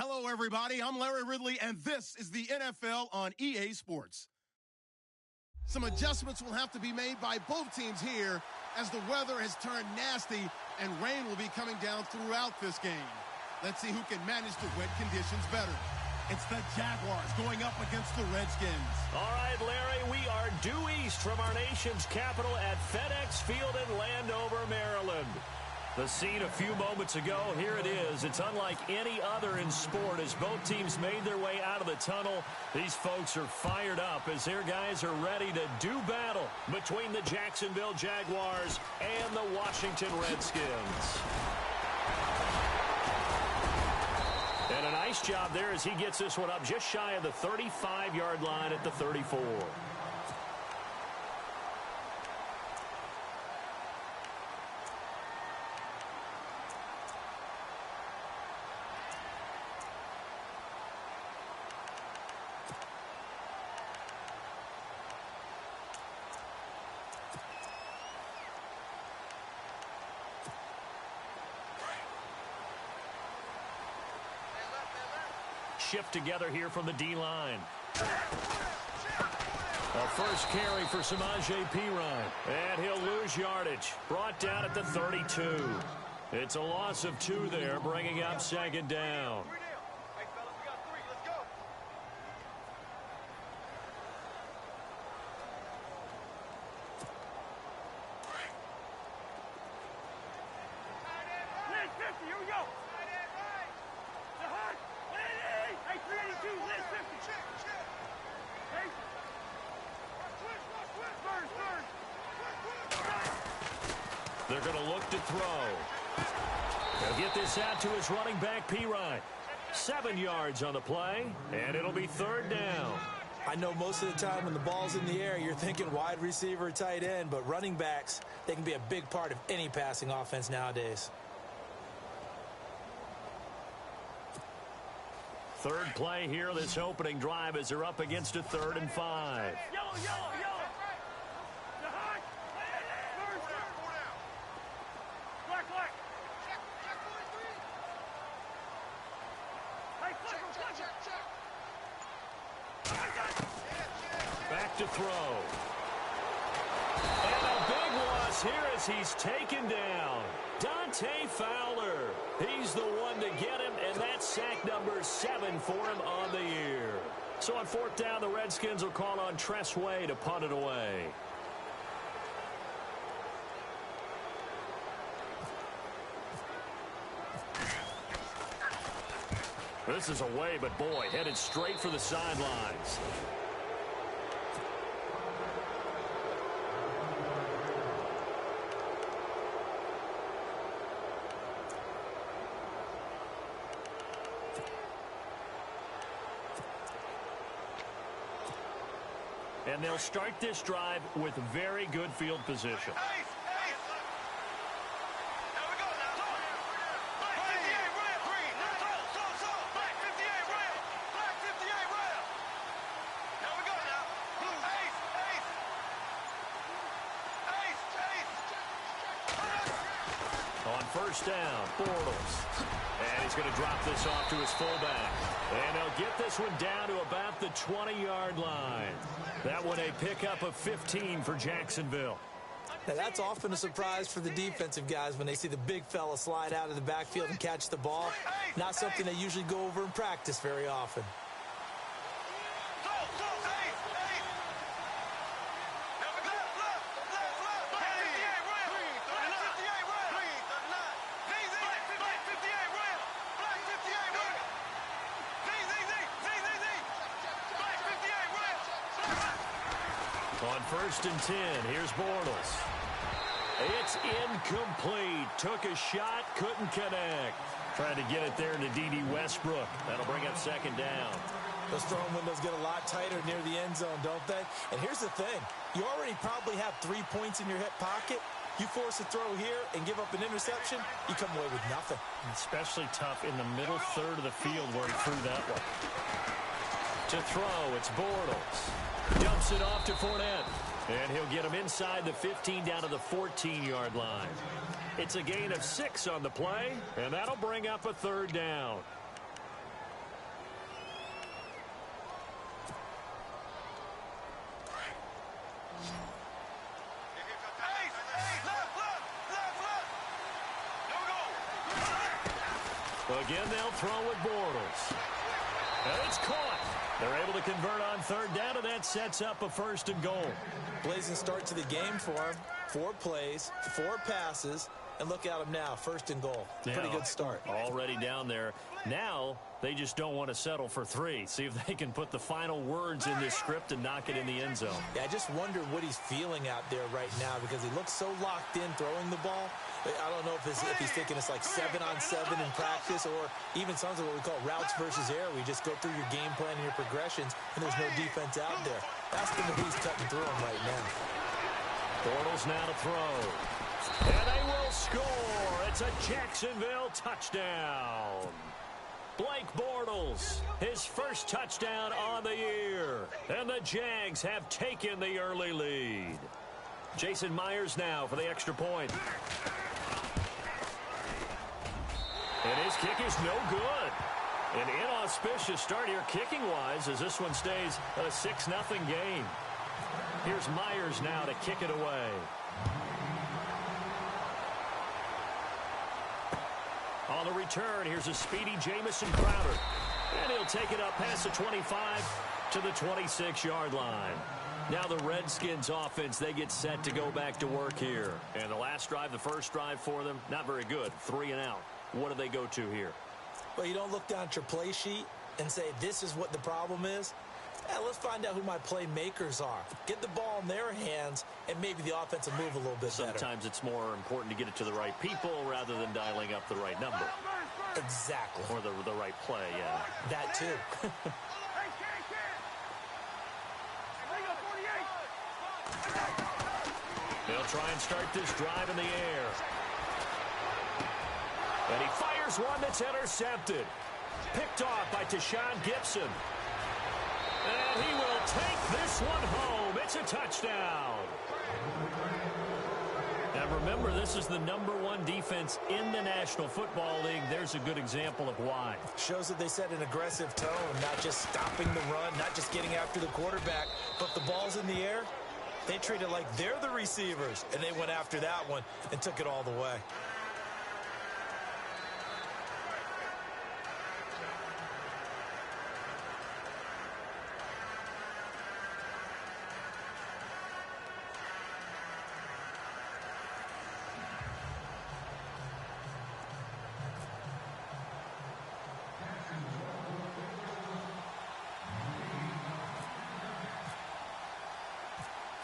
Hello, everybody. I'm Larry Ridley, and this is the NFL on EA Sports. Some adjustments will have to be made by both teams here as the weather has turned nasty and rain will be coming down throughout this game. Let's see who can manage the wet conditions better. It's the Jaguars going up against the Redskins. All right, Larry, we are due east from our nation's capital at FedEx Field in Landover, Maryland. The scene a few moments ago, here it is. It's unlike any other in sport as both teams made their way out of the tunnel. These folks are fired up as their guys are ready to do battle between the Jacksonville Jaguars and the Washington Redskins. And a nice job there as he gets this one up just shy of the 35-yard line at the 34. Shift together here from the D-line. A first carry for Samaje Perine. And he'll lose yardage. Brought down at the 32. It's a loss of 2 there, bringing up second down. They're going to look to throw. They'll get this out to his running back, Perine. 7 yards on the play, and it'll be third down. I know most of the time when the ball's in the air, you're thinking wide receiver, tight end, but running backs, they can be a big part of any passing offense nowadays. Third play here, this opening drive as they're up against a 3rd and 5. Back to throw. And a big loss here as he's taken down. Dante Fowler. He's the one to get him, and that's sack number 7 for him on the year. So on 4th down, the Redskins will call on Tress Way to punt it away. This is away, but boy, headed straight for the sidelines. And they'll start this drive with very good field position. On first down, Bortles. And he's going to drop this off to his fullback. And they'll get this one down to about the 20-yard line. That one a pickup of 15 for Jacksonville. Now, that's often a surprise for the defensive guys when they see the big fella slide out of the backfield and catch the ball. Not something they usually go over in practice very often. On 1st and 10, here's Bortles. It's incomplete. Took a shot, couldn't connect. Trying to get it there to D.D. Westbrook. That'll bring up second down. Those throwing windows get a lot tighter near the end zone, don't they? And here's the thing. You already probably have 3 points in your hip pocket. You force a throw here and give up an interception, you come away with nothing. Especially tough in the middle third of the field where he threw that one. To throw, it's Bortles. Dumps it off to Fournette. And he'll get him inside the 15 down to the 14-yard line. It's a gain of 6 on the play, and that'll bring up a third down. Again, they'll throw with Bortles. And it's caught. They're able to convert on third down, and that sets up a 1st and goal. Blazing start to the game for him. 4 plays, 4 passes, and look at him now, 1st and goal. Pretty good start. Already down there. Now they just don't want to settle for 3. See if they can put the final words in this script and knock it in the end zone. Yeah, I just wonder what he's feeling out there right now because he looks so locked in throwing the ball. I don't know if he's thinking it's like 7-on-7 in practice or even something what we call routes versus air. We just go through your game plan and your progressions, and there's no defense out there. Ask him if he's cutting through them right now. Bortles now to throw. And they will score. It's a Jacksonville touchdown. Blake Bortles, his first touchdown on the year. And the Jags have taken the early lead. Jason Myers now for the extra point. And his kick is no good. An inauspicious start here kicking-wise as this one stays a 6-0 game. Here's Myers now to kick it away. On the return, here's a speedy Jamison Crowder. And he'll take it up past the 25 to the 26-yard line. Now the Redskins offense, they get set to go back to work here. And the last drive, the first drive for them, not very good. 3 and out. What do they go to here? Well, you don't look down at your play sheet and say, this is what the problem is. Let's find out who my playmakers are. Get the ball in their hands, and maybe the offense will move a little bit better. Sometimes it's more important to get it to the right people rather than dialing up the right number. Exactly. Or the right play, yeah. That too. They'll try and start this drive in the air. And he fires one that's intercepted. Picked off by Tashawn Gibson. And he will take this one home. It's a touchdown. And remember, this is the #1 defense in the National Football League. There's a good example of why. Shows that they set an aggressive tone, not just stopping the run, not just getting after the quarterback, but the ball's in the air. They treat it like they're the receivers, and they went after that one and took it all the way.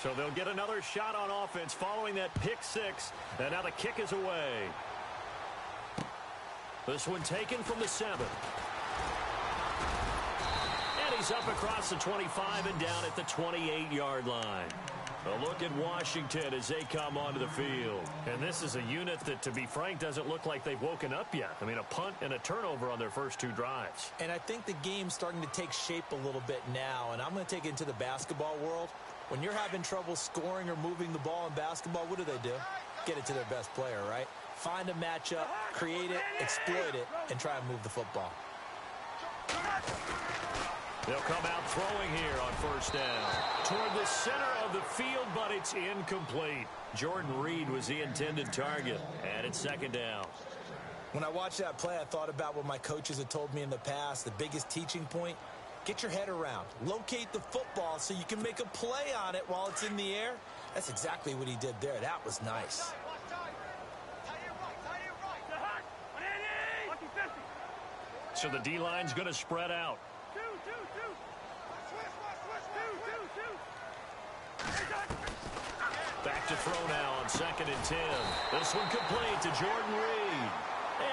So they'll get another shot on offense following that pick 6. And now the kick is away. This one taken from the 7. And he's up across the 25 and down at the 28-yard line. A look at Washington as they come onto the field. And this is a unit that, to be frank, doesn't look like they've woken up yet. I mean, a punt and a turnover on their first 2 drives. And I think the game's starting to take shape a little bit now. And I'm going to take it into the basketball world. When you're having trouble scoring or moving the ball in basketball, what do? Get it to their best player, right? Find a matchup, create it, exploit it, and try and move the football. They'll come out throwing here on first down. Toward the center of the field, but it's incomplete. Jordan Reed was the intended target, and it's second down. When I watched that play, I thought about what my coaches had told me in the past. The biggest teaching point, get your head around. Locate the football so you can make a play on it while it's in the air. That's exactly what he did there. That was nice. So the D-line's going to spread out. Back to throw now on 2nd and 10. This one complete to Jordan Reed.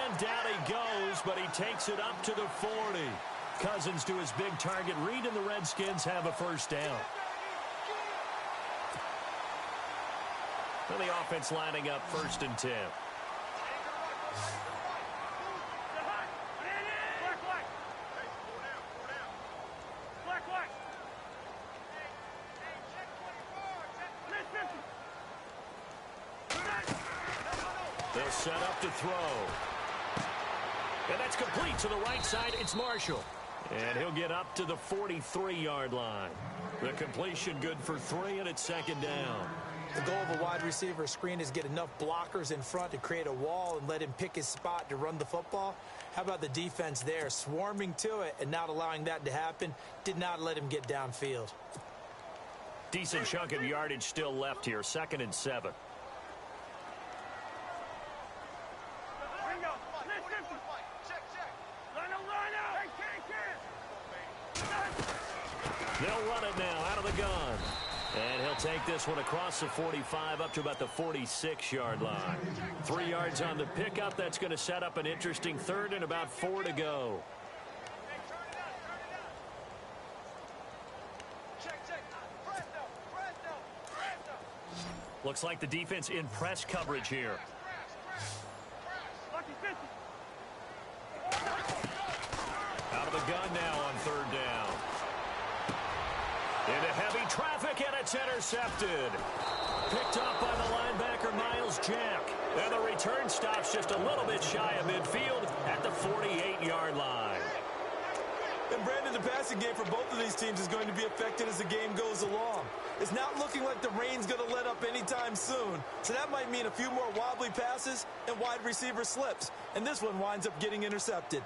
And down he goes, but he takes it up to the 40. Cousins to his big target. Reed and the Redskins have a first down. And the offense lining up 1st and 10. They'll set up to throw. And that's complete to the right side. It's Marshall. And he'll get up to the 43-yard line. The completion good for 3, and it's 2nd down. The goal of a wide receiver screen is get enough blockers in front to create a wall and let him pick his spot to run the football. How about the defense there, swarming to it and not allowing that to happen? Did not let him get downfield. Decent chunk of yardage still left here. 2nd and 7. They'll run it now out of the gun. And he'll take this one across the 45 up to about the 46-yard line. 3 yards on the pickup. That's going to set up an interesting 3rd and about 4 to go. Looks like the defense in press coverage here. Out of the gun now on 3rd down. Into heavy traffic, and it's intercepted. Picked up by the linebacker, Miles Jack. And the return stops just a little bit shy of midfield at the 48-yard line. And Brandon, the passing game for both of these teams is going to be affected as the game goes along. It's not looking like the rain's going to let up anytime soon. So that might mean a few more wobbly passes and wide receiver slips. And this one winds up getting intercepted.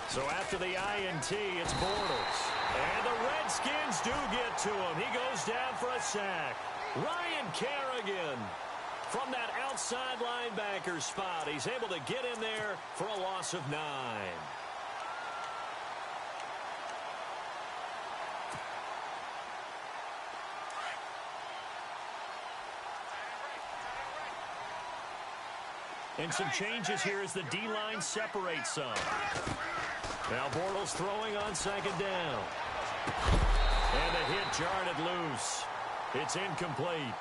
So after the INT, it's Bortles. And the Redskins do get to him. He goes down for a sack. Ryan Kerrigan from that outside linebacker spot. He's able to get in there for a loss of 9. And some changes here as the D-line separates some. Now Bortles throwing on 2nd down. And the hit jarred it loose. It's incomplete.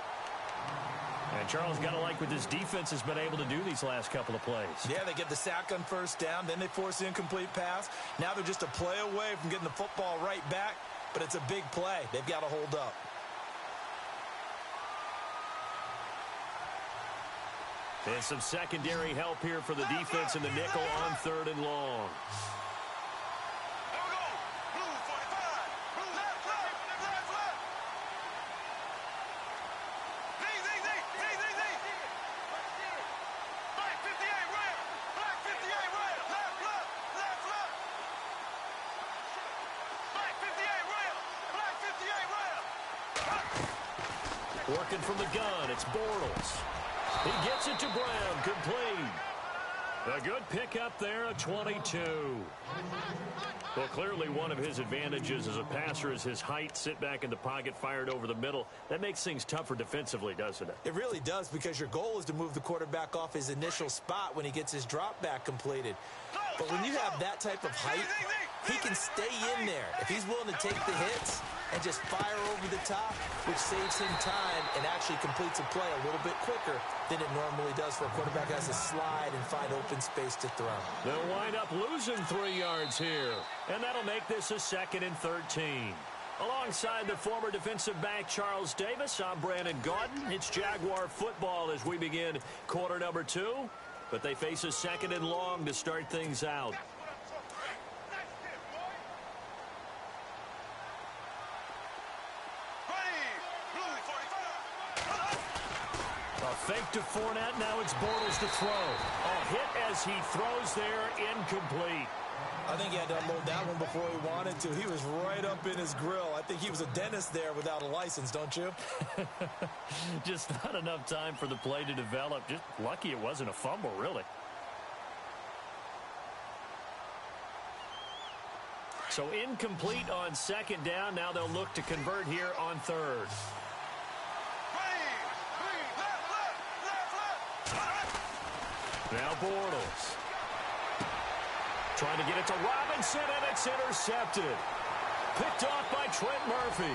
And Charles, got to like what this defense has been able to do these last couple of plays. Yeah, they get the sack on 1st down, then they force the incomplete pass. Now they're just a play away from getting the football right back, but it's a big play. They've got to hold up. And some secondary help here for the defense in the nickel on 3rd and long. Working from the gun, it's Bortles. He gets it to Brown, complete. A good pickup there at 22. Well, clearly one of his advantages as a passer is his height. Sit back in the pocket, fired over the middle. That makes things tougher defensively, doesn't it? It really does, because your goal is to move the quarterback off his initial spot when he gets his drop back completed. But when you have that type of height, he can stay in there. If he's willing to take the hits and just fire over the top, which saves him time and actually completes a play a little bit quicker than it normally does for a quarterback who has to slide and find open space to throw. They'll wind up losing 3 yards here, and that'll make this a 2nd and 13. Alongside the former defensive back Charles Davis, I'm Brandon Gaudin. It's Jaguar football as we begin quarter number 2, but they face a 2nd and long to start things out. Fake to Fournette. Now it's Bortles to throw. A hit as he throws there, incomplete. I think he had to unload that one before he wanted to. He was right up in his grill. I think he was a dentist there without a license, don't you? Just not enough time for the play to develop. Just lucky it wasn't a fumble, really. So incomplete on 2nd down. Now they'll look to convert here on 3rd. Now Bortles. Trying to get it to Robinson, and it's intercepted. Picked off by Trent Murphy.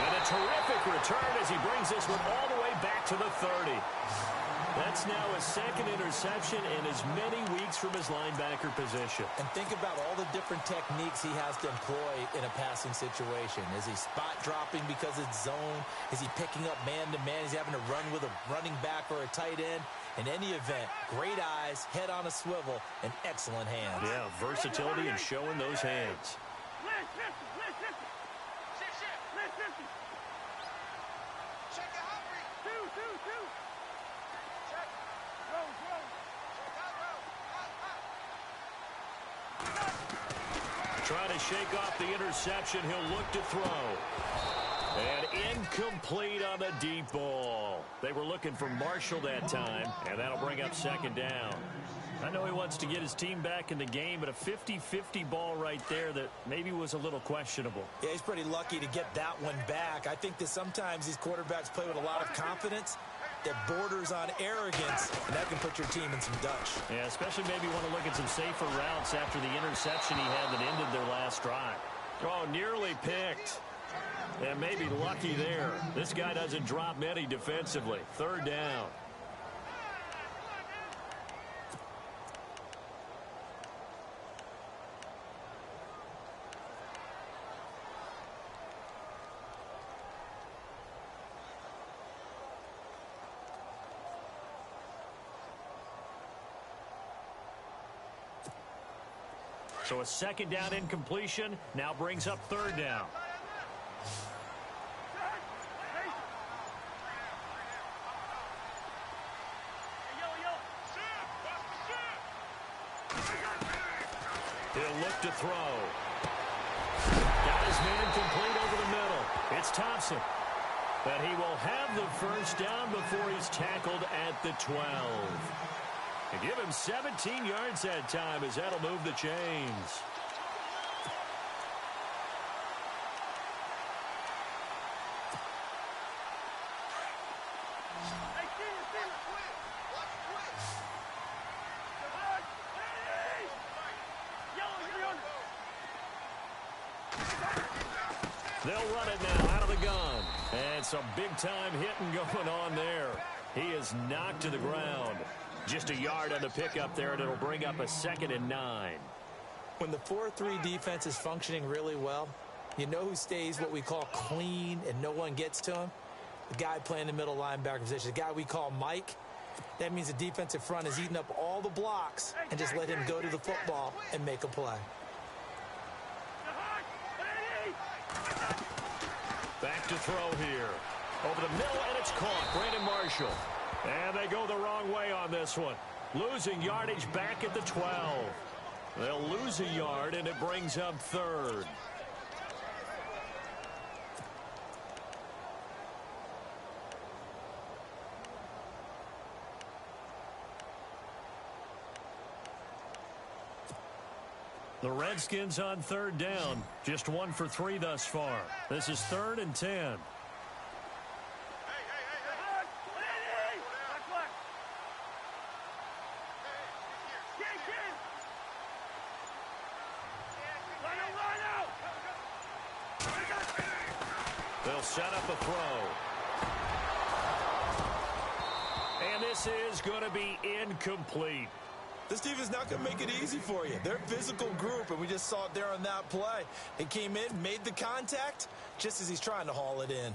And a terrific return as he brings this one all the way back to the 30. That's now his second interception in as many weeks from his linebacker position. And think about all the different techniques he has to employ in a passing situation. Is he spot dropping because it's zone? Is he picking up man-to-man? Is he having to run with a running back or a tight end? In any event, great eyes, head on a swivel, and excellent hands. Yeah, versatility and showing those hands. Trying to shake off the interception. He'll look to throw. And incomplete on the deep ball. They were looking for Marshall that time, and that'll bring up second down. I know he wants to get his team back in the game, but a 50-50 ball right there that maybe was a little questionable. Yeah, he's pretty lucky to get that one back. I think that sometimes these quarterbacks play with a lot of confidence that borders on arrogance, and that can put your team in some Dutch. Yeah, especially maybe want to look at some safer routes after the interception he had that ended their last drive. Oh, nearly picked. And maybe lucky there. This guy doesn't drop many defensively. Third down. So a second down incompletion now brings up third down. He'll look to throw. Got his man complete over the middle. It's Thompson. But he will have the first down before he's tackled at the 12. And give him 17 yards that time as that'll move the chains. They'll run it now out of the gun. And some big-time hitting going on there. He is knocked to the ground. Just a yard on the pickup there, and it'll bring up a 2nd and 9. When the 4-3 defense is functioning really well, you know who stays what we call clean and no one gets to him? The guy playing the middle linebacker position, the guy we call Mike. That means the defensive front is eating up all the blocks and just let him go to the football and make a play. Back to throw here. Over the middle, and it's caught. Brandon Marshall. And they go the wrong way on this one. Losing yardage back at the 12. They'll lose a yard, and it brings up third. The Redskins on third down. Just 1 for 3 thus far. This is 3rd and 10. They'll set up a throw. And this is going to be incomplete. This defense is not going to make it easy for you. They're a physical group, and we just saw it there on that play. He came in, made the contact, just as he's trying to haul it in.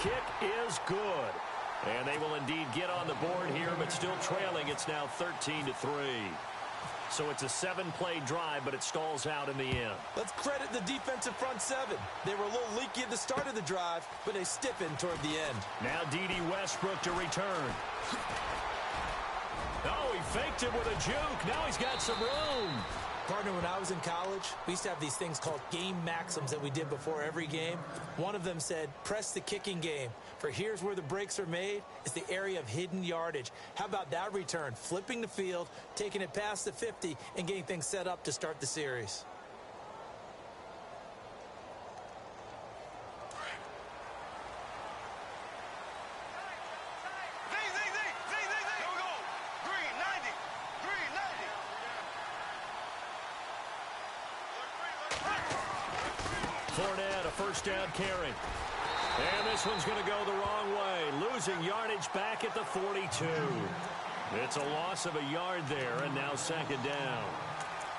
Kick is good. And they will indeed get on the board here, but still trailing. It's now 13-3. So it's a 7-play drive, but it stalls out in the end. Let's credit the defensive front 7. They were a little leaky at the start of the drive, but they stiffened toward the end. Now D.D. Westbrook to return. Oh, he faked it with a juke. Now he's got some room. Partner, when I was in college, we used to have these things called game maxims that we did before every game. One of them said, press the kicking game. For here's where the breaks are made. It's the area of hidden yardage. How about that return? Flipping the field, taking it past the 50, and getting things set up to start the series. Fournette, a first down carry. And this one's going to go the wrong way. Losing yardage back at the 42. It's a loss of a yard there, and now second down.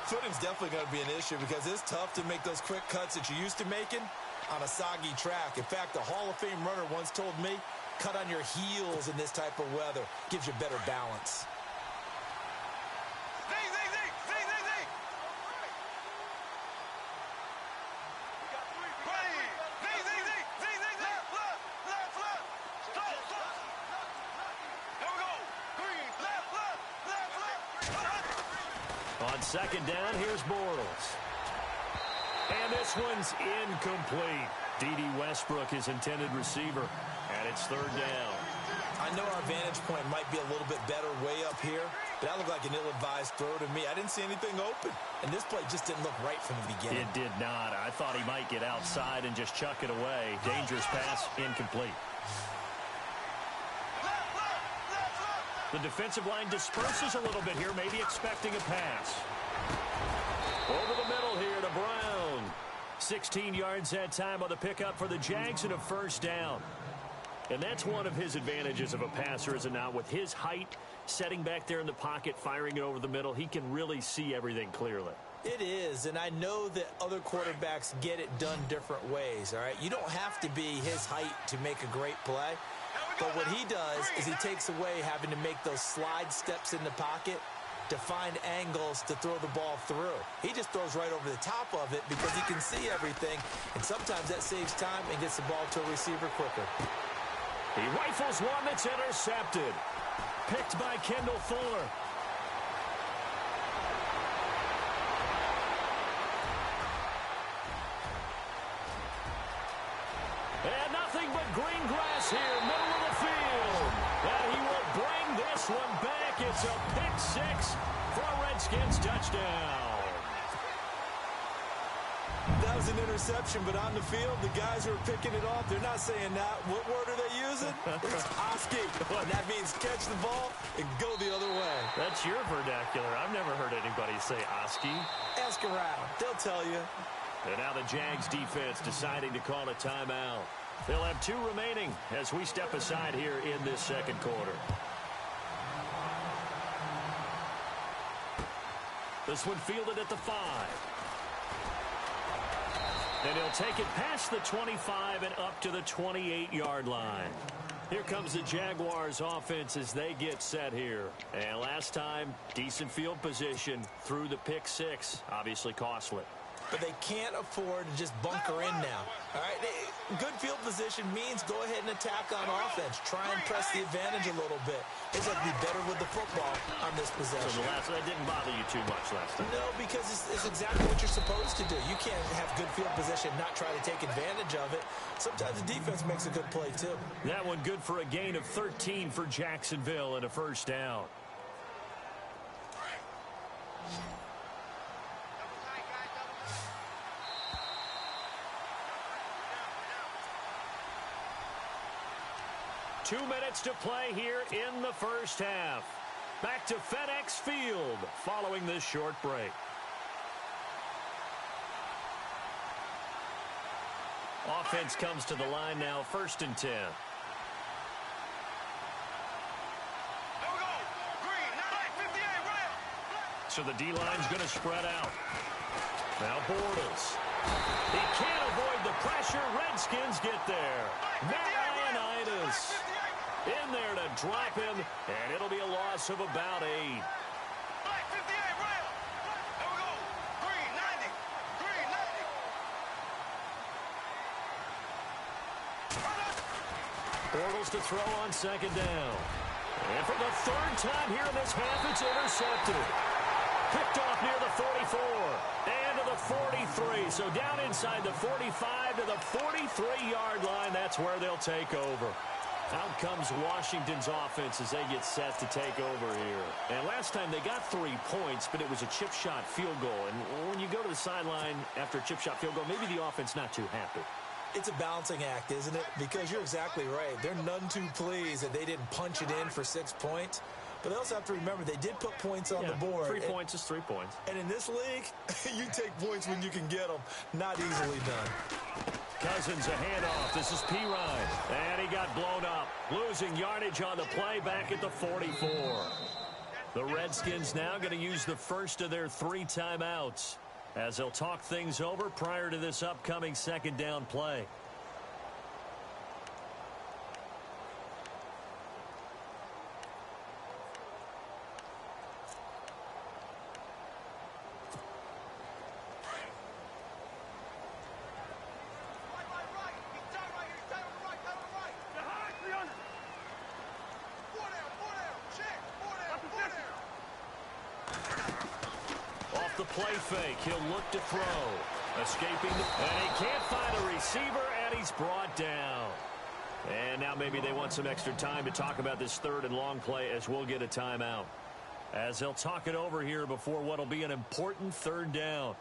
Footing's definitely going to be an issue because it's tough to make those quick cuts that you're used to making on a soggy track. In fact, a Hall of Fame runner once told me, cut on your heels in this type of weather. Gives you better balance. On second down, here's Bortles. And this one's incomplete. D.D. Westbrook, his intended receiver, and it's third down. I know our vantage point might be a little bit better way up here, but that looked like an ill-advised throw to me. I didn't see anything open, and this play just didn't look right from the beginning. It did not. I thought he might get outside and just chuck it away. Dangerous pass, incomplete. The defensive line disperses a little bit here, maybe expecting a pass. Over the middle here to Brown. 16 yards that time on the pickup for the Jags and a first down. And that's one of his advantages of a passer, is it not? With his height, setting back there in the pocket, firing it over the middle, he can really see everything clearly. It is, and I know that other quarterbacks get it done different ways, all right? You don't have to be his height to make a great play. But what he does is he takes away having to make those slide steps in the pocket to find angles to throw the ball through. He just throws right over the top of it because he can see everything, and sometimes that saves time and gets the ball to a receiver quicker. He rifles one that's intercepted. Picked by Kendall Fuller. And nothing but green grass here, middle of the field. And he will bring this one back. It's a pick six for a Redskins touchdown. That was an interception, but on the field, the guys who are picking it off, they're not saying that. What word are they using? It's Oski. That means catch the ball and go the other way. That's your vernacular. I've never heard anybody say Oski. Ask around. They'll tell you. And now the Jags defense deciding to call a timeout. They'll have 2 remaining as we step aside here in this second quarter. This one fielded at the 5. And he'll take it past the 25 and up to the 28-yard line. Here comes the Jaguars offense as they get set here. And last time, decent field position through the pick 6. Obviously costly. But they can't afford to just bunker in now. All right, good field position means go ahead and attack on offense. Try and press the advantage a little bit. They just have to be better with the football on this possession. So that didn't bother you too much last time? No, because it's exactly what you're supposed to do. You can't have good field position, not try to take advantage of it. Sometimes the defense makes a good play, too. That one good for a gain of 13 for Jacksonville and a first down. Two minutes to play here in the first half. Back to FedEx Field following this short break. Offense comes to the line now, 1st and 10. So the D-line's going to spread out. Now Bortles. He can't avoid the pressure. Redskins get there. Ioannidis in there to drop him, and it'll be a loss of about 8. Bortles to throw on second down. And for the 3rd time here in this half, it's intercepted. Picked off near the 44 and to the 43. So down inside the 45 to the 43-yard line. That's where they'll take over. Out comes Washington's offense as they get set to take over here. And last time they got 3 points, but it was a chip shot field goal. And when you go to the sideline after a chip shot field goal, maybe the offense not too happy. It's a balancing act, isn't it? Because you're exactly right. They're none too pleased that they didn't punch it in for 6 points. But they also have to remember they did put points on the board. 3 points is 3 points. And in this league, you take points when you can get them. Not easily done. Cousins a handoff. This is P-Ryan. And he got blown up. Losing yardage on the play back at the 44. The Redskins now going to use the first of their 3 timeouts as they'll talk things over prior to this upcoming second down play. The play fake. He'll look to throw. Escaping. And he can't find a receiver, and he's brought down. And now maybe they want some extra time to talk about this third and long play as we'll get a timeout. As they'll talk it over here before what will be an important third down.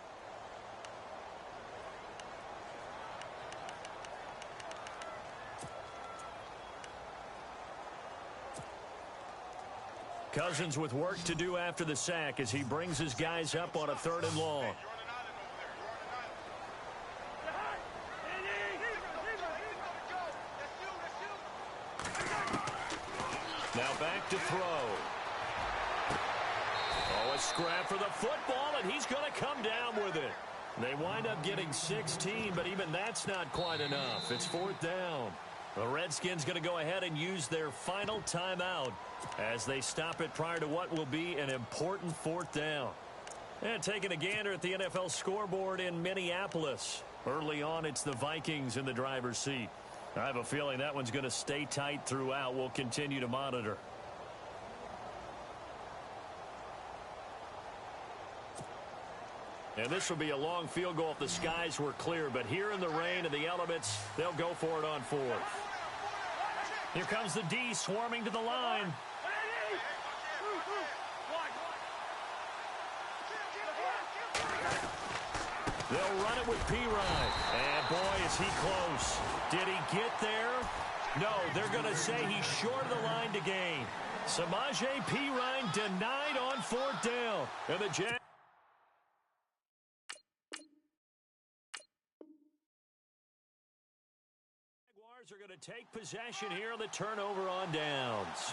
Cousins with work to do after the sack as he brings his guys up on a third and long. Now back to throw. Oh, a scrap for the football, and he's going to come down with it. They wind up getting 16, but even that's not quite enough. It's 4th down. The Redskins going to go ahead and use their final timeout as they stop it prior to what will be an important 4th down. And taking a gander at the NFL scoreboard in Minneapolis. Early on, it's the Vikings in the driver's seat. I have a feeling that one's going to stay tight throughout. We'll continue to monitor. And this will be a long field goal if the skies were clear. But here in the rain and the elements, they'll go for it on 4th. Here comes the D swarming to the line. They'll run it with P-Ryan. And boy, is he close. Did he get there? No, they're going to say he's short of the line to gain. Samaje P-Ryan denied on 4th down. And the Jaguars are going to take possession here on the turnover on downs.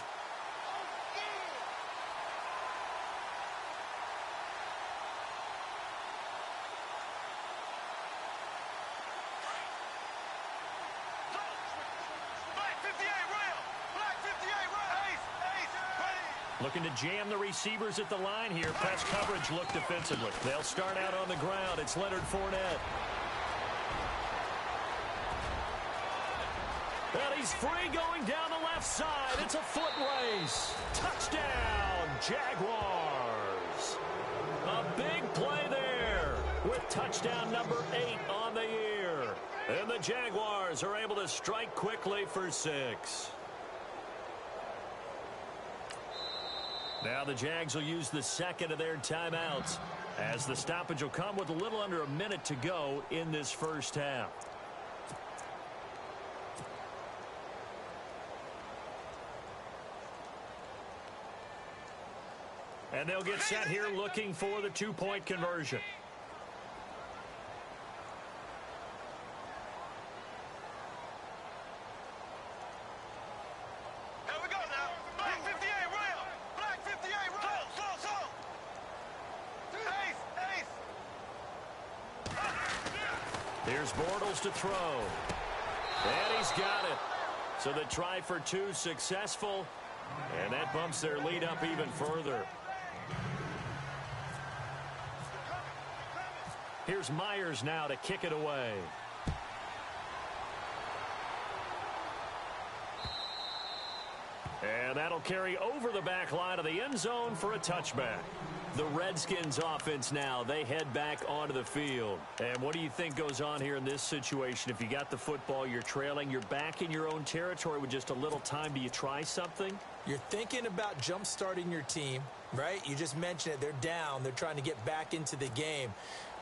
Looking to jam the receivers at the line here. Press coverage look defensively. They'll start out on the ground. It's Leonard Fournette. And he's free going down the left side. It's a foot race. Touchdown, Jaguars. A big play there with touchdown number 8 on the year. And the Jaguars are able to strike quickly for 6. Now the Jags will use the second of their timeouts as the stoppage will come with a little under a minute to go in this first half. And they'll get set here looking for the 2-point conversion. Here's Bortles to throw. And he's got it. So the try for 2 successful. And that bumps their lead up even further. Here's Myers now to kick it away. And that'll carry over the back line of the end zone for a touchback. The Redskins offense now, they head back onto the field. And what do you think goes on here in this situation? If you got the football, you're trailing, you're back in your own territory with just a little time. Do you try something? You're thinking about jump-starting your team, right? You just mentioned it. They're down. They're trying to get back into the game.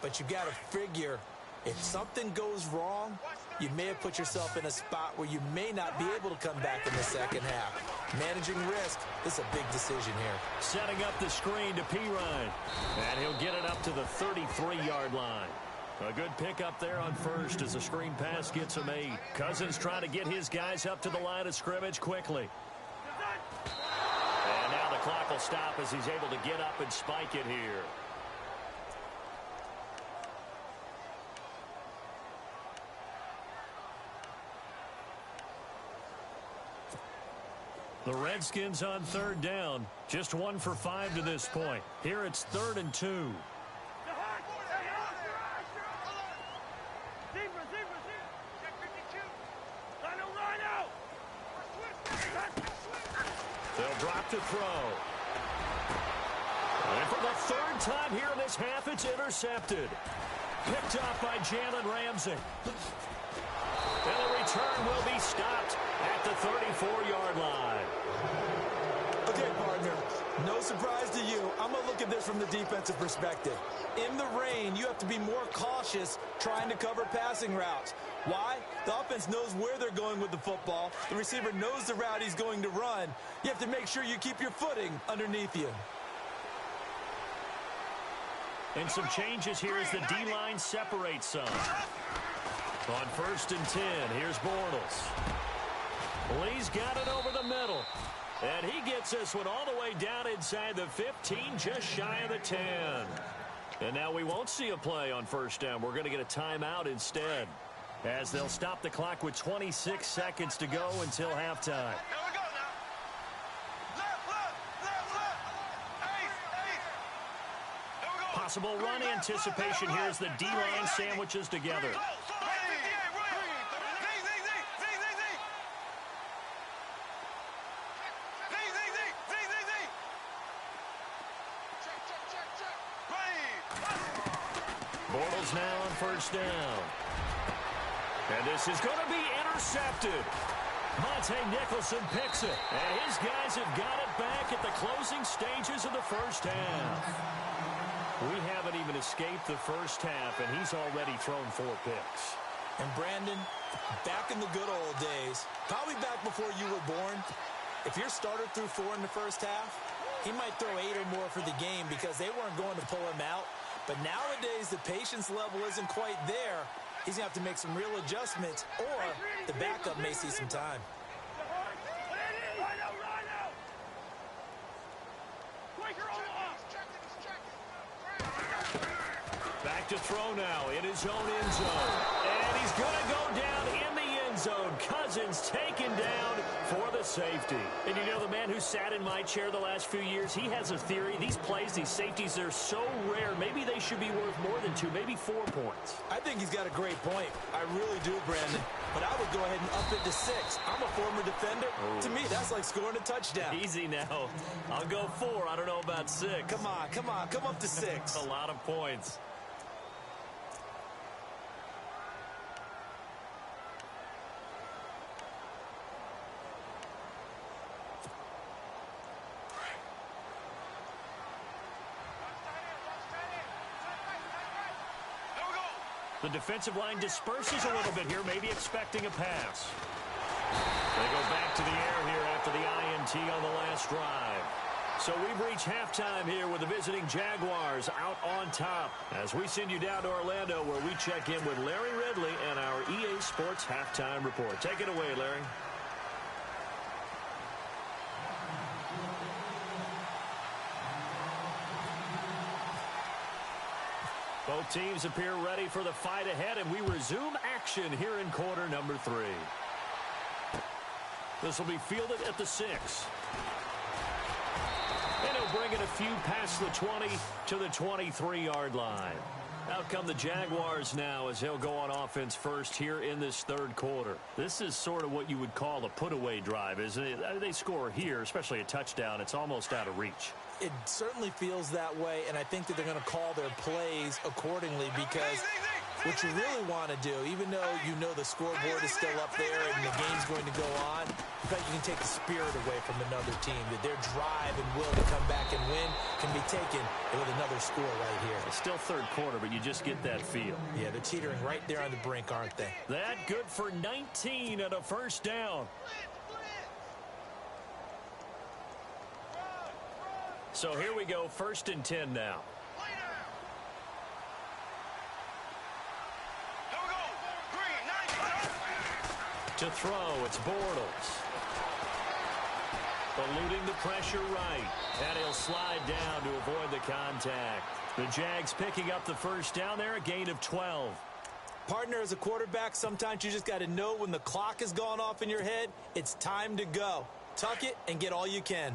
But you got to figure, if something goes wrong, you may have put yourself in a spot where you may not be able to come back in the second half. Managing risk is a big decision here. Setting up the screen to Pirine. And he'll get it up to the 33-yard line. A good pickup there on first as the screen pass gets him 8. Cousins trying to get his guys up to the line of scrimmage quickly. And now the clock will stop as he's able to get up and spike it here. The Redskins on third down. Just 1 for 5 to this point. Here it's 3rd and 2. They'll drop to throw. And for the 3rd time here in this half, it's intercepted. Picked off by Jalen Ramsey. And the return will be stopped at the 34-yard line. Okay, partner, no surprise to you. I'm going to look at this from the defensive perspective. In the rain, you have to be more cautious trying to cover passing routes. Why? The offense knows where they're going with the football. The receiver knows the route he's going to run. You have to make sure you keep your footing underneath you. And some changes here as the D-line separates some. On 1st and 10, here's Bortles. Lee's got it over the middle. And he gets this one all the way down inside the 15, just shy of the 10. And now we won't see a play on 1st down. We're going to get a timeout instead, as they'll stop the clock with 26 seconds to go until halftime. Possible run anticipation here as the D-line sandwiches together. Bortles now on 1st down. And this is going to be intercepted. Monte Nicholson picks it. And his guys have got it back at the closing stages of the 1st half. We haven't even escaped the 1st half, and he's already thrown 4 picks. And Brandon, back in the good old days, probably back before you were born, if your starter threw 4 in the 1st half, he might throw 8 or more for the game because they weren't going to pull him out. But nowadays, the patience level isn't quite there. He's going to have to make some real adjustments, or the backup may see some time. Back to throw now in his own end zone. And he's going to go down in the end zone. Cousins taken down for the safety. And you know, the man who sat in my chair the last few years, he has a theory. These plays, these safeties, they're so rare. Maybe they should be worth more than 2, maybe 4 points. I think he's got a great point. I really do, Brandon. But I would go ahead and up it to 6. I'm a former defender. Oh. To me, that's like scoring a touchdown. Easy now. I'll go 4. I don't know about 6. Come on. Come up to 6. A lot of points. The defensive line disperses a little bit here, maybe expecting a pass. They go back to the air here after the INT on the last drive. So we've reached halftime here with the visiting Jaguars out on top, as we send you down to Orlando, where we check in with Larry Ridley and our EA Sports Halftime Report. Take it away, Larry. Both teams appear ready for the fight ahead, and we resume action here in quarter number 3. This will be fielded at the 6. And he'll bring it a few past the 20 to the 23-yard line. Out come the Jaguars now as they'll go on offense first here in this 3rd quarter. This is sort of what you would call a put-away drive, isn't it? They score here, especially a touchdown. It's almost out of reach. It certainly feels that way, and I think that they're going to call their plays accordingly because what you really want to do, even though you know the scoreboard is still up there and the game's going to go on, in fact, you can take the spirit away from another team, that their drive and will to come back and win can be taken with another score right here. It's still third quarter, but you just get that feel. Yeah, they're teetering right there on the brink, aren't they? That good for 19 and a first down. So here we go, 1st and 10 now. To throw, it's Bortles. Eluding the pressure right. And he'll slide down to avoid the contact. The Jags picking up the first down there, a gain of 12. Partner, as a quarterback, sometimes you just got to know when the clock has gone off in your head, it's time to go. Tuck it and get all you can.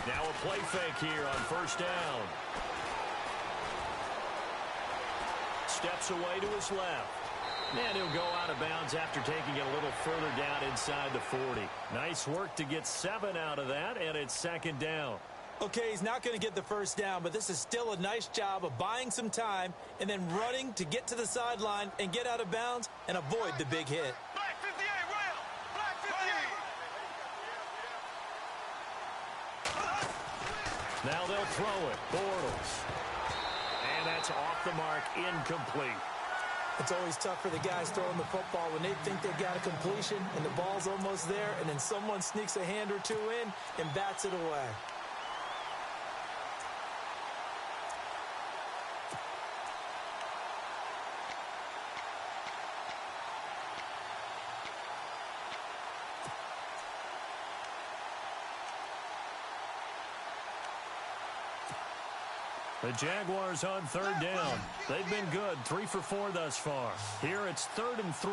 Now a play fake here on first down. Steps away to his left. And he'll go out of bounds after taking it a little further down inside the 40. Nice work to get 7 out of that, and it's 2nd down. Okay, he's not going to get the first down, but this is still a nice job of buying some time and then running to get to the sideline and get out of bounds and avoid the big hit. Now they'll throw it. Bortles. And that's off the mark, incomplete. It's always tough for the guys throwing the football when they think they've got a completion and the ball's almost there, and then someone sneaks a hand or two in and bats it away. The Jaguars on 3rd down. They've been good, 3 for 4 thus far. Here it's 3rd and 3.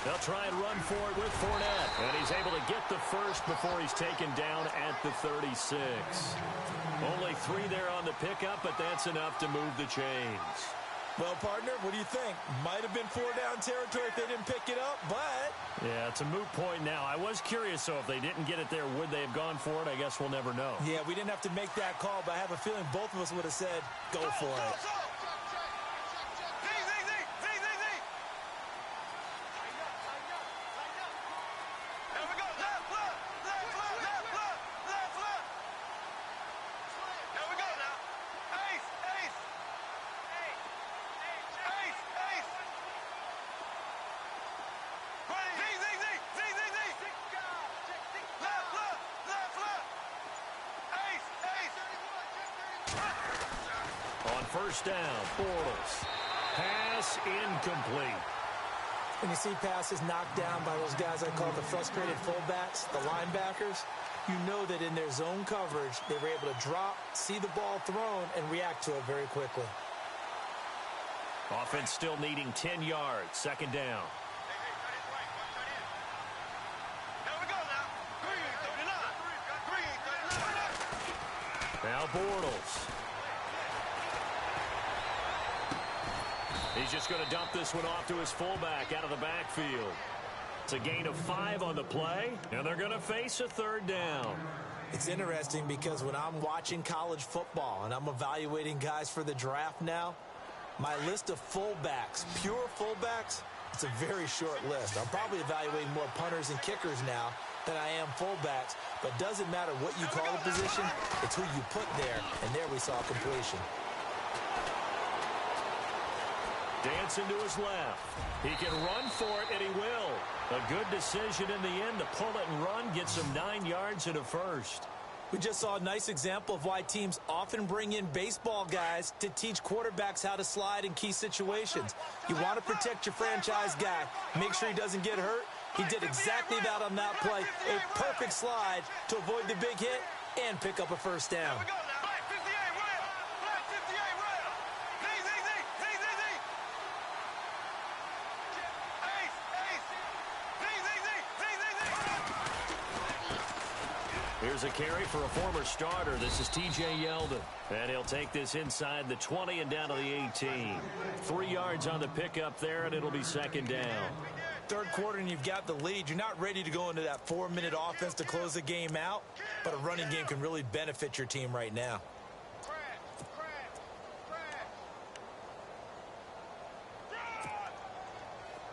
They'll try and run for it with Fournette. And he's able to get the first before he's taken down at the 36. Only 3 there on the pickup, but that's enough to move the chains. Well, partner, what do you think? Might have been 4-down territory if they didn't pick it up, but... Yeah, it's a moot point now. I was curious, so if they didn't get it there, would they have gone for it? I guess we'll never know. Yeah, we didn't have to make that call, but I have a feeling both of us would have said, go for it. First down, Bortles. Pass incomplete. When you see passes knocked down by those guys I call the frustrated fullbacks, the linebackers, you know that in their zone coverage, they were able to drop, see the ball thrown, and react to it very quickly. Offense still needing 10 yards. 2nd down. Now Bortles. He's just going to dump this one off to his fullback out of the backfield. It's a gain of 5 on the play, and they're going to face a 3rd down. It's interesting because when I'm watching college football and I'm evaluating guys for the draft now, my list of fullbacks, pure fullbacks, it's a very short list. I'm probably evaluating more punters and kickers now than I am fullbacks, but doesn't matter what you call the position, it's who you put there, and there we saw completion. Dancing to his left. He can run for it, and he will. A good decision in the end to pull it and run, get some 9 yards and a first. We just saw a nice example of why teams often bring in baseball guys to teach quarterbacks how to slide in key situations. You want to protect your franchise guy. Make sure he doesn't get hurt. He did exactly that on that play. A perfect slide to avoid the big hit and pick up a first down. Here's a carry for a former starter. This is T.J. Yeldon. And he'll take this inside the 20 and down to the 18. 3 yards on the pickup there, and it'll be second down. Third quarter, and you've got the lead. You're not ready to go into that 4-minute offense to close the game out, but a running game can really benefit your team right now.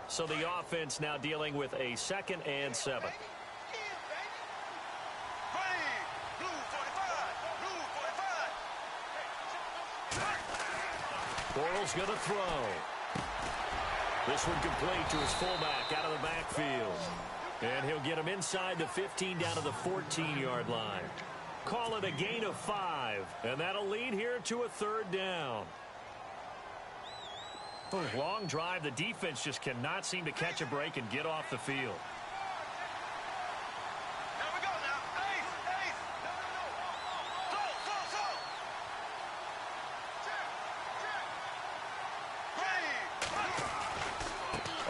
So the offense now dealing with a 2nd and 7. Bortles going to throw. This one complete to his fullback out of the backfield. And he'll get him inside the 15 down to the 14-yard line. Call it a gain of 5. And that'll lead here to a 3rd down. Long drive. The defense just cannot seem to catch a break and get off the field.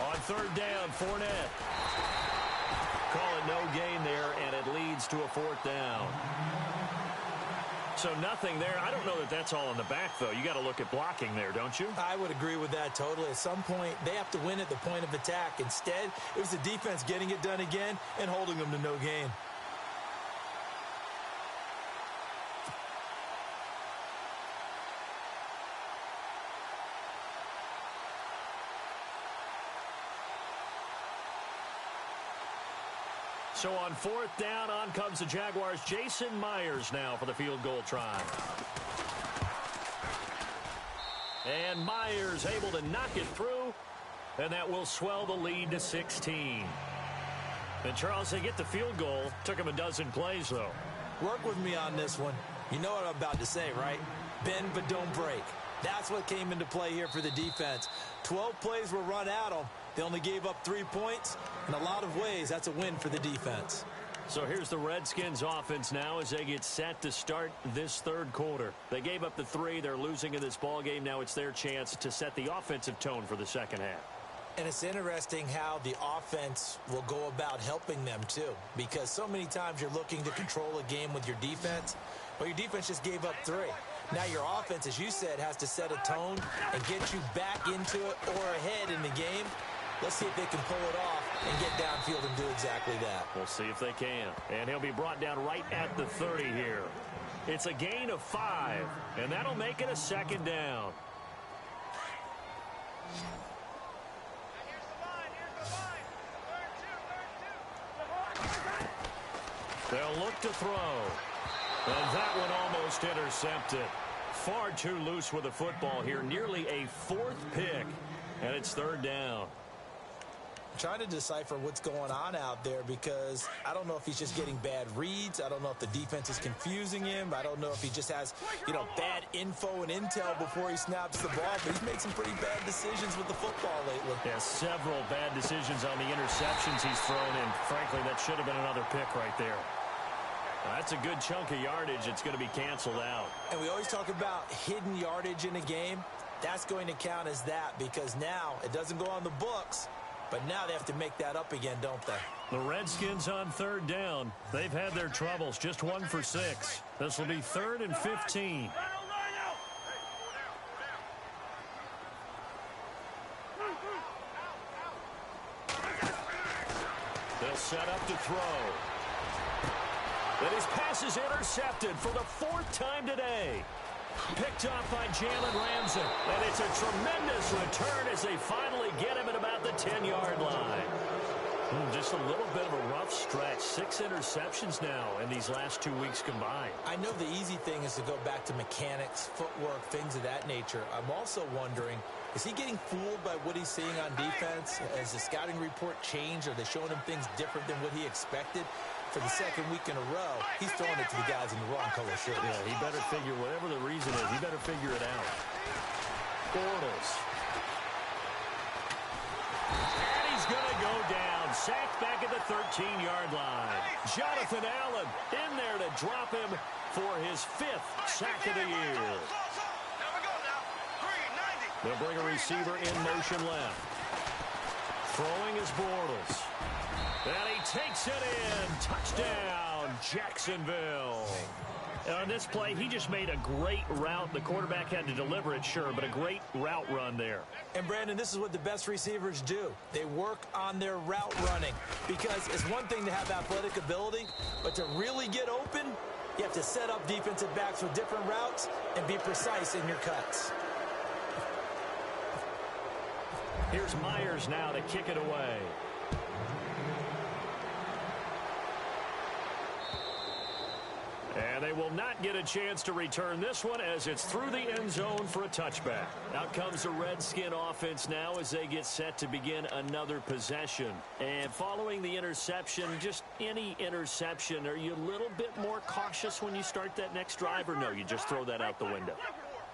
On 3rd down, Fournette. Call it no gain there, and it leads to a 4th down. So nothing there. I don't know that that's all in the back, though. You got to look at blocking there, don't you? I would agree with that totally. At some point, they have to win at the point of attack. Instead, it was the defense getting it done again and holding them to no gain. So on 4th down, on comes the Jaguars' Jason Myers now for the field goal try. And Myers able to knock it through, and that will swell the lead to 16. And Charles, they get the field goal. Took him a dozen plays, though. Work with me on this one. You know what I'm about to say, right? Bend but don't break. That's what came into play here for the defense. 12 plays were run at them. They only gave up 3 points. In a lot of ways, that's a win for the defense. So here's the Redskins offense now as they get set to start this 3rd quarter. They gave up the 3. They're losing in this ball game. Now it's their chance to set the offensive tone for the 2nd half. And it's interesting how the offense will go about helping them, too. Because so many times you're looking to control a game with your defense. Well, your defense just gave up 3. Now your offense, as you said, has to set a tone and get you back into it or ahead in the game. Let's see if they can pull it off and get downfield and do exactly that. We'll see if they can. And he'll be brought down right at the 30 here. It's a gain of 5, and that'll make it a 2nd down. They'll look to throw. And that one almost intercepted. Far too loose with the football here. Nearly a 4th pick. And it's 3rd down. Trying to decipher what's going on out there because I don't know if he's just getting bad reads. I don't know if the defense is confusing him. I don't know if he just has, bad info and intel before he snaps the ball. But he's made some pretty bad decisions with the football lately. Yeah, several bad decisions on the interceptions he's thrown in. Frankly, that should have been another pick right there. That's a good chunk of yardage. It's going to be canceled out. And we always talk about hidden yardage in a game. That's going to count as that because now it doesn't go on the books. But now they have to make that up again, don't they? The Redskins on 3rd down. They've had their troubles, just 1 for 6. This will be 3rd and 15. They'll set up to throw. And his pass is intercepted for the 4th time today. Picked off by Jalen Ramsey. And it's a tremendous return as they finally get him at about the 10-yard line. Just a little bit of a rough stretch. 6 interceptions now in these last 2 weeks combined. I know the easy thing is to go back to mechanics, footwork, things of that nature. I'm also wondering, is he getting fooled by what he's seeing on defense? Has the scouting report changed? Are they showing him things different than what he expected? For the 2nd week in a row, he's throwing it to the guys in the wrong color shirts. Yeah, he better figure, whatever the reason is, he better figure it out. Bortles. And he's going to go down. Sacked back at the 13-yard line. Jonathan Allen in there to drop him for his 5th sack of the year. They'll bring a receiver in motion left. Throwing is Bortles. And he takes it in. Touchdown, touchdown, Jacksonville. On this play, he just made a great route. The quarterback had to deliver it, sure, but a great route run there. And, Brandon, this is what the best receivers do. They work on their route running because it's one thing to have athletic ability, but to really get open, you have to set up defensive backs with different routes and be precise in your cuts. Here's Myers now to kick it away. And they will not get a chance to return this one as it's through the end zone for a touchback. Out comes the Redskin offense now as they get set to begin another possession. And following the interception, just any interception, are you a little bit more cautious when you start that next drive, or no, you just throw that out the window?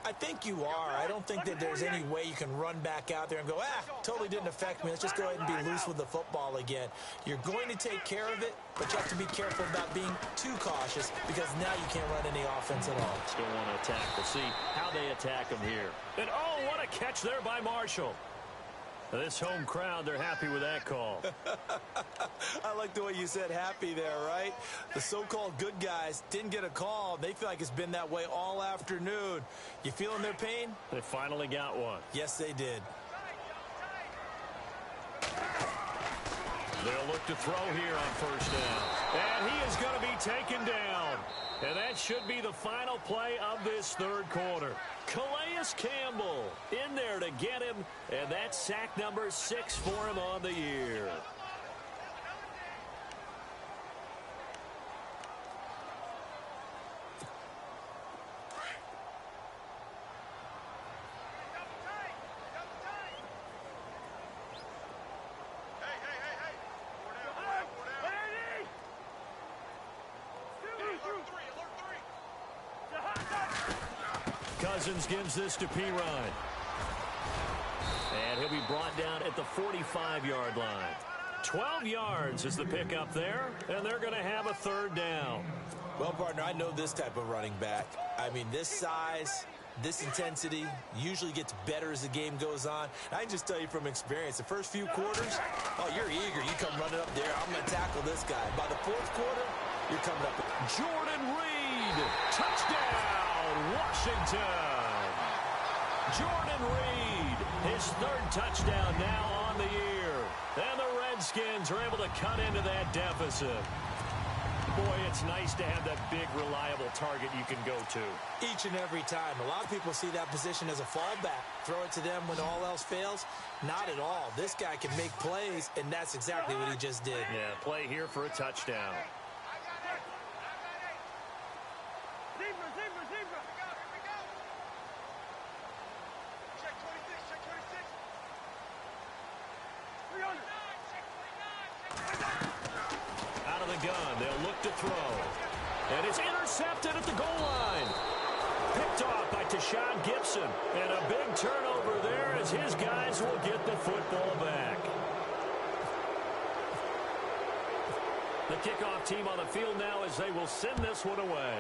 I think you are. I don't think that there's any way you can run back out there and go, totally didn't affect me. Let's just go ahead and be loose with the football again. You're going to take care of it, but you have to be careful about being too cautious because now you can't run any offense at all. Still want to attack. We'll see how they attack him here. And, oh, what a catch there by Marshall. This home crowd, they're happy with that call. I like the way you said happy there, right? The so-called good guys didn't get a call. They feel like it's been that way all afternoon. You feeling their pain? They finally got one. Yes, they did. They'll look to throw here on first down. And he is going to be taken down. And that should be the final play of this third quarter. Calais Campbell in there to get him, and that's sack number 6 for him on the year. Cousins gives this to Pirine. And he'll be brought down at the 45-yard line. 12 yards is the pickup there, and they're going to have a third down. Well, partner, I know this type of running back. I mean, this size, this intensity usually gets better as the game goes on. I can just tell you from experience, the first few quarters, oh, you're eager. You come running up there. I'm going to tackle this guy. By the fourth quarter, you're coming up. Jordan Reed, touchdown, Washington. Jordan Reed, his third touchdown now on the year. And the Redskins are able to cut into that deficit. Boy, it's nice to have that big, reliable target you can go to. Each and every time. A lot of people see that position as a fallback. Throw it to them when all else fails. Not at all. This guy can make plays, and that's exactly what he just did. Yeah, play here for a touchdown. Out of the gun, they'll look to throw. And it's intercepted at the goal line. Picked off by Tashawn Gibson. And a big turnover there as his guys will get the football back. The kickoff team on the field now as they will send this one away.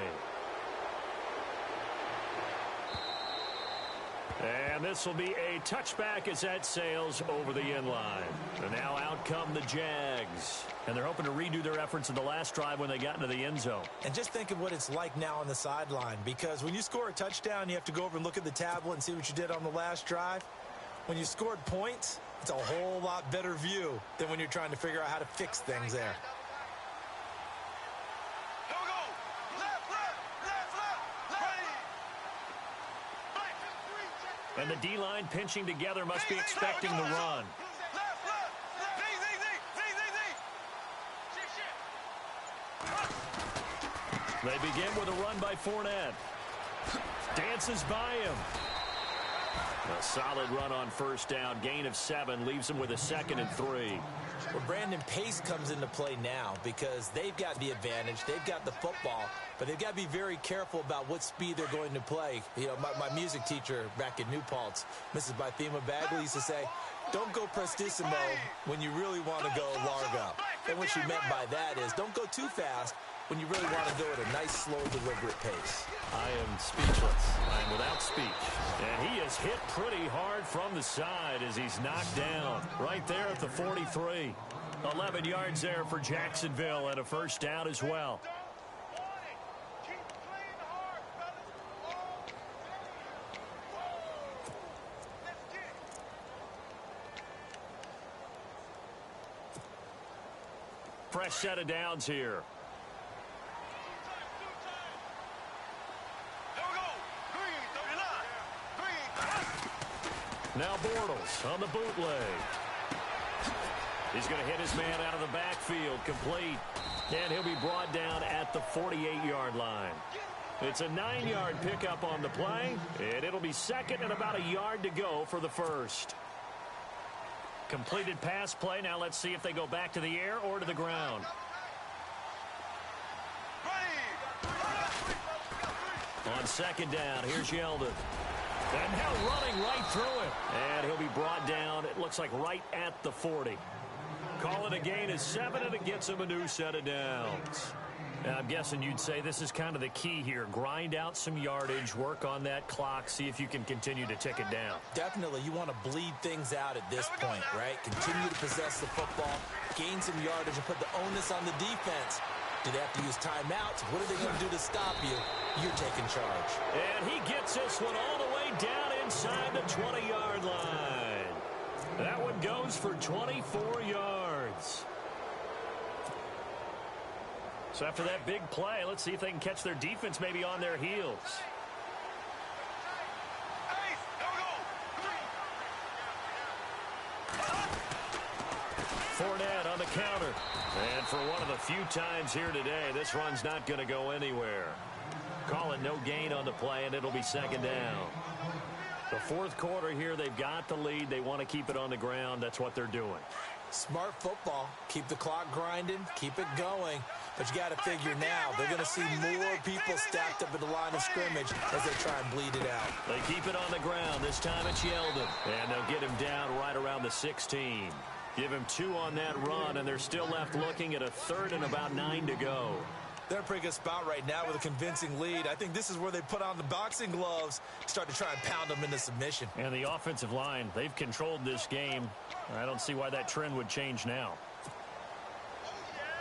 And this will be a touchback as that sails over the end line. And now out come the Jags. And they're hoping to redo their efforts in the last drive when they got into the end zone. And just think of what it's like now on the sideline. Because when you score a touchdown, you have to go over and look at the tablet and see what you did on the last drive. When you scored points, it's a whole lot better view than when you're trying to figure out how to fix things there. And the D-line pinching together must be expecting the run. They begin with a run by Fournette. Dances by him. A solid run on first down. Gain of 7 leaves him with a 2nd and 3. Well, Brandon, pace comes into play now because they've got the advantage. They've got the football, but they've got to be very careful about what speed they're going to play. You know, my music teacher back in New Paltz, Mrs. Bythema Bagley, used to say, don't go prestissimo when you really want to go largo. And what she meant by that is don't go too fast when you really want to go at a nice, slow, deliberate pace. I am speechless. I am without speech. And he is hit pretty hard from the side as he's knocked down right there at the 43. 11 yards there for Jacksonville and a first down as well. fresh set of downs here. Now Bortles on the bootleg. He's going to hit his man out of the backfield, complete. And he'll be brought down at the 48-yard line. It's a 9-yard pickup on the play, and it'll be second and about a yard to go for the first. Completed pass play. Now let's see if they go back to the air or to the ground. On second down, here's Yeldon. And now running right through it. And he'll be brought down, it looks like right at the 40. Call it a gain of 7, and it gets him a new set of downs. Now, I'm guessing you'd say this is kind of the key here. Grind out some yardage, work on that clock, see if you can continue to tick it down. Definitely. You want to bleed things out at this point, right? Continue to possess the football, gain some yardage, and put the onus on the defense. Do they have to use timeouts? What are they going to do to stop you? You're taking charge. And he gets this one all the way down inside the 20-yard line. That one goes for 24 yards. So after that big play, let's see if they can catch their defense maybe on their heels. Fournette on the counter. And for one of the few times here today, this run's not going to go anywhere. Call it no gain on the play, and it'll be second down. The fourth quarter here, they've got the lead. They want to keep it on the ground. That's what they're doing. Smart football. Keep the clock grinding. Keep it going. But you got to figure now, they're going to see more people stacked up at the line of scrimmage as they try and bleed it out. They keep it on the ground. This time it's Yeldon. And they'll get him down right around the 16. Give him 2 on that run, and they're still left looking at a third and about 9 to go. They're in a pretty good spot right now with a convincing lead. I think this is where they put on the boxing gloves, start to try and pound them into submission. And the offensive line, they've controlled this game. I don't see why that trend would change now.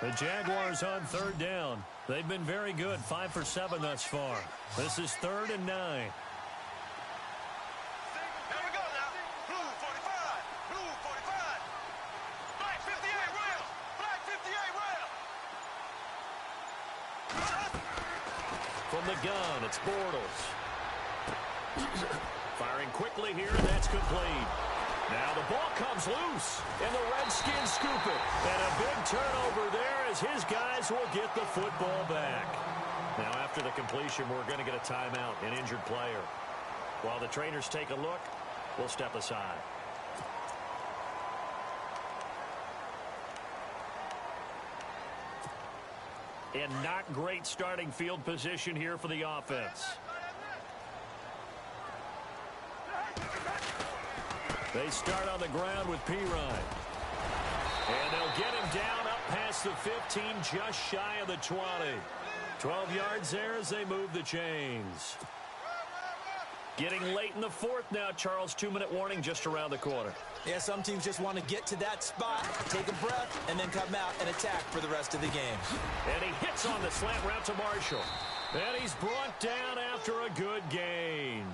The Jaguars on third down. They've been very good, 5 for 7 thus far. This is 3rd and 9. From the gun, it's Bortles. Firing quickly here, and that's complete. Now the ball comes loose, and the Redskins scoop it. And a big turnover there as his guys will get the football back. Now after the completion, we're going to get a timeout, an injured player. While the trainers take a look, we'll step aside. And not great starting field position here for the offense. They start on the ground with Pirine. And they'll get him down up past the 15, just shy of the 20. 12 yards there as they move the chains. Getting late in the fourth now, Charles. 2-minute warning just around the corner. Yeah, some teams just want to get to that spot, take a breath, and then come out and attack for the rest of the game. And he hits on the slant route to Marshall. And he's brought down after a good gain.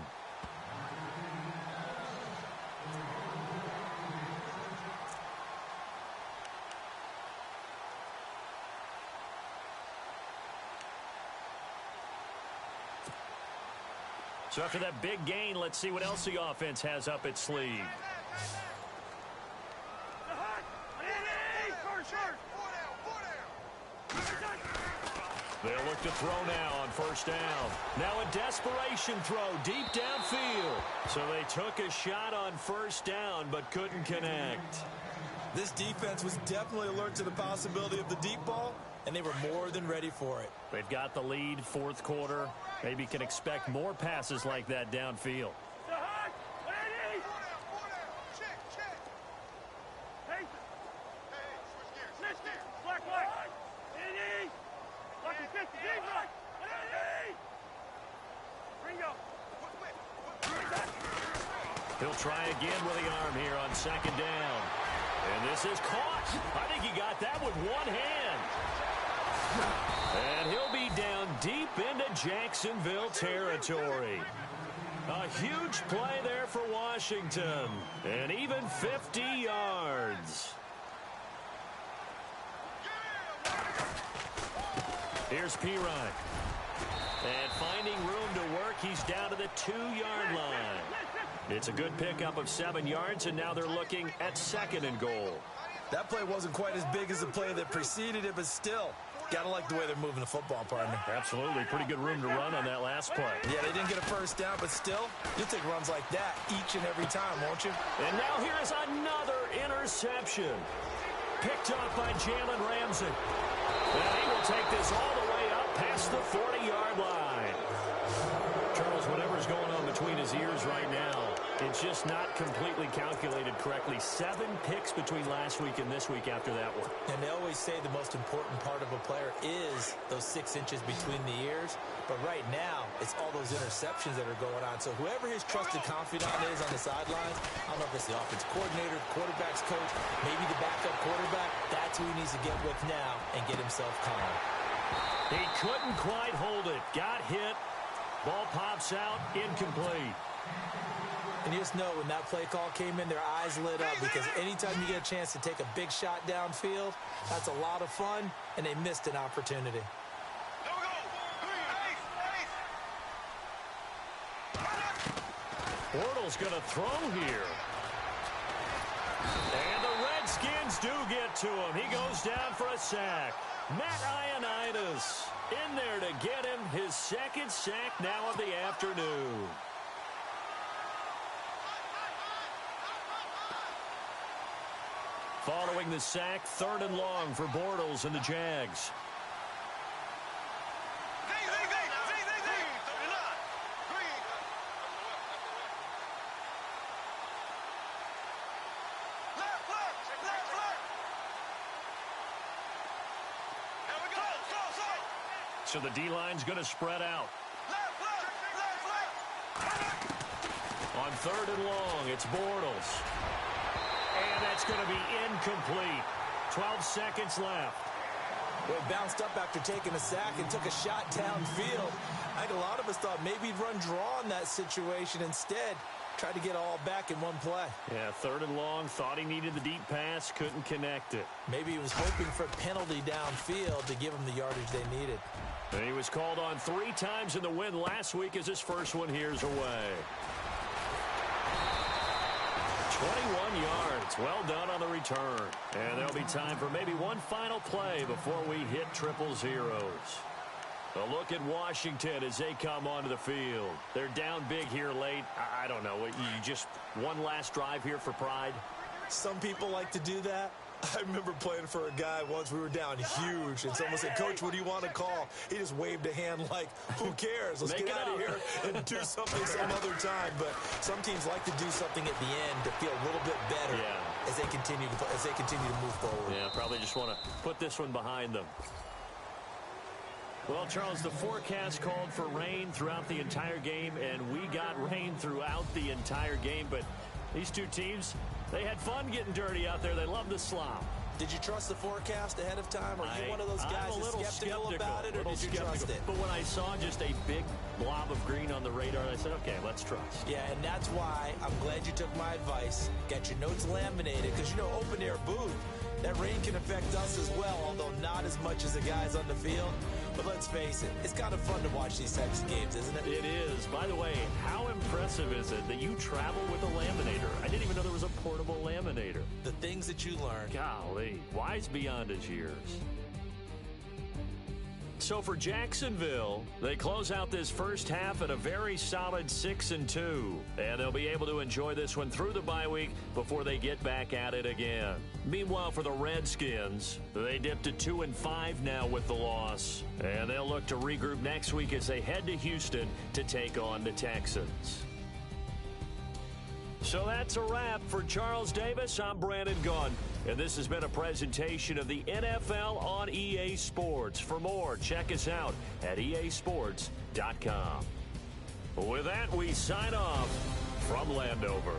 So after that big gain, let's see what else the offense has up its sleeve. They'll look to throw now on first down. Now a desperation throw deep downfield. So they took a shot on first down but couldn't connect. This defense was definitely alert to the possibility of the deep ball, and they were more than ready for it. They've got the lead, fourth quarter. Maybe can expect more passes like that downfield. He'll try again with the arm here on second down. And this is caught. I think he got that with one hand. And he'll be down deep into Jacksonville territory. A huge play there for Washington. And even 50 yards. Here's Pirine. And finding room to work, he's down to the 2-yard line. It's a good pickup of 7 yards, and now they're looking at 2nd and goal. That play wasn't quite as big as the play that preceded it, but still, gotta like the way they're moving the football, partner. Absolutely. Pretty good room to run on that last play. Yeah, they didn't get a first down, but still, you'll take runs like that each and every time, won't you? And now here's another interception. Picked off by Jalen Ramsey. And he will take this all the way up past the 40-yard line. Charles, whatever's going on between his ears right now, it's just not completely calculated correctly. 7 picks between last week and this week after that one. And they always say the most important part of a player is those 6 inches between the ears. But right now, it's all those interceptions that are going on. So whoever his trusted confidant is on the sidelines, I don't know if it's the offense coordinator, quarterback's coach, maybe the backup quarterback, that's who he needs to get with now and get himself calm. He couldn't quite hold it. Got hit. Ball pops out. Incomplete. And you just know when that play call came in, their eyes lit up because anytime you get a chance to take a big shot downfield, that's a lot of fun, and they missed an opportunity. Bortles going to throw here. And the Redskins do get to him. He goes down for a sack. Matt Ioannidis in there to get him his 2nd sack now of the afternoon. Following the sack, 3rd and long for Bortles and the Jags. So the D-line's going to spread out. On 3rd and long, it's Bortles. And that's going to be incomplete. 12 seconds left. Well, it bounced up after taking a sack and took a shot downfield. I think a lot of us thought maybe he'd run draw in that situation. Instead, tried to get all back in one play. Yeah, 3rd and long. Thought he needed the deep pass. Couldn't connect it. Maybe he was hoping for a penalty downfield to give him the yardage they needed. And he was called on 3 times in the win last week as his first one here's away. 21 yards. Well done on the return. And there'll be time for maybe one final play before we hit 000. A look at Washington as they come onto the field. They're down big here late. I don't know. You just one last drive here for pride? Some people like to do that. I remember playing for a guy once. We were down huge, and someone said, "Coach, what do you want to call?" He just waved a hand like, "Who cares? Let's get out of here and do something some other time." But some teams like to do something at the end to feel a little bit better as they continue to move forward. Yeah, probably just want to put this one behind them. Well, Charles, the forecast called for rain throughout the entire game, and we got rain throughout the entire game. But these two teams, they had fun getting dirty out there. They love the slop. Did you trust the forecast ahead of time? Are you one of those guys that's skeptical about it, or did you trust it? But when I saw just a big blob of green on the radar, I said, okay, let's trust. Yeah, and that's why I'm glad you took my advice. Get your notes laminated, because, you know, open-air booth, that rain can affect us as well, although not as much as the guys on the field. But let's face it, it's kind of fun to watch these types of games, isn't it? It is. By the way, how impressive is it that you travel with a laminator? I didn't even know there was a portable laminator. The things that you learn. Golly, wise beyond his years. So for Jacksonville, they close out this first half at a very solid 6-2. And they'll be able to enjoy this one through the bye week before they get back at it again. Meanwhile, for the Redskins, they dipped to 2-5 now with the loss. And they'll look to regroup next week as they head to Houston to take on the Texans. So that's a wrap for Charles Davis. I'm Brandon Gunn, and this has been a presentation of the NFL on EA Sports. For more, check us out at easports.com. With that, we sign off from Landover.